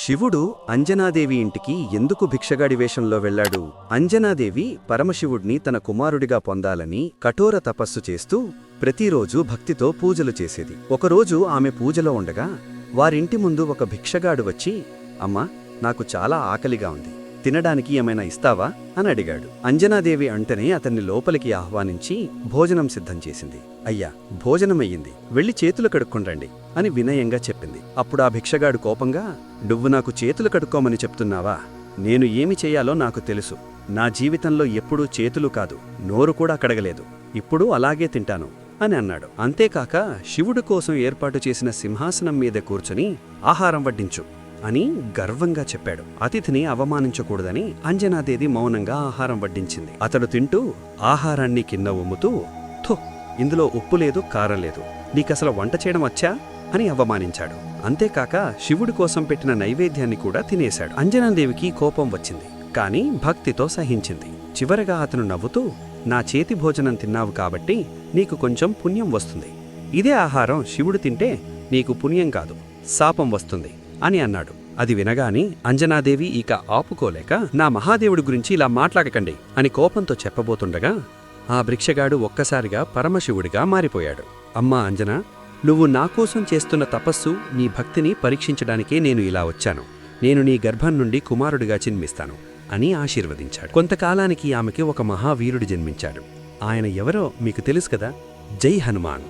శివుడు అంజనాదేవి ఇంటికి ఎందుకు భిక్షగాడి వేషంలో వెళ్లాడు? అంజనాదేవి పరమశివుడిని తన కుమారుడిగా పొందాలని కఠోర తపస్సు చేస్తూ ప్రతిరోజూ భక్తితో పూజలు చేసేది. ఒకరోజు ఆమె పూజలో ఉండగా వారింటి ముందు ఒక భిక్షగాడు వచ్చి, అమ్మా, నాకు చాలా ఆకలిగా ఉంది, తినడానికి ఏమైనా ఇస్తావా అని అడిగాడు. అంజనాదేవి అంటనే అతన్ని లోపలికి ఆహ్వానించి భోజనం సిద్ధం చేసింది. అయ్యా, భోజనమయ్యింది, వెళ్ళి చేతులు కడుక్కొండ్రండి అని వినయంగా చెప్పింది. అప్పుడు ఆ భిక్షగాడు కోపంగా, నువ్వు నాకు చేతులు కడుక్కోమని చెప్తున్నావా? నేను ఏమి చెయ్యాలో నాకు తెలుసు. నా జీవితంలో ఎప్పుడూ చేతులు కాదు, నోరు కూడా కడగలేదు. ఇప్పుడు అలాగే తింటాను అని అన్నాడు. అంతేకాక శివుడు కోసం ఏర్పాటు చేసిన సింహాసనం మీద కూర్చుని ఆహారం వడ్డించు అని గర్వంగా చెప్పాడు. అతిథిని అవమానించకూడదని అంజనాదేవి మౌనంగా ఆహారం వడ్డించింది. అతడు తింటూ ఆహారాన్ని కింద ఉమ్ముతూ, థో, ఇందులో ఉప్పు లేదు, కారం లేదు, నీకసలు వంట చేయడం వచ్చా అని అవమానించాడు. అంతేకాక శివుడి కోసం పెట్టిన నైవేద్యాన్ని కూడా తినేశాడు. అంజనాదేవికి కోపం వచ్చింది, కాని భక్తితో సహించింది. చివరగా అతను నవ్వుతూ, నా చేతి భోజనం తిన్నావు కాబట్టి నీకు కొంచెం పుణ్యం వస్తుంది. ఇదే ఆహారం శివుడు తింటే నీకు పుణ్యం కాదు, శాపం వస్తుంది అని అన్నాడు. అది వినగాని అంజనాదేవి ఇక ఆపుకోలేక, నా మహాదేవుడి గురించి ఇలా మాట్లాడకండి అని కోపంతో చెప్పబోతుండగా ఆ భిక్షగాడు ఒక్కసారిగా పరమశివుడిగా మారిపోయాడు. అమ్మా అంజనా, నువ్వు నాకోసం చేస్తున్న తపస్సు, నీ భక్తిని పరీక్షించడానికే నేను ఇలా వచ్చాను. నేను నీ గర్భం నుండి కుమారుడిగా జన్మిస్తాను అని ఆశీర్వదించాడు. కొంతకాలానికి ఆమెకి ఒక మహావీరుడు జన్మించాడు. ఆయన ఎవరో మీకు తెలుసు కదా, జై హనుమాన్.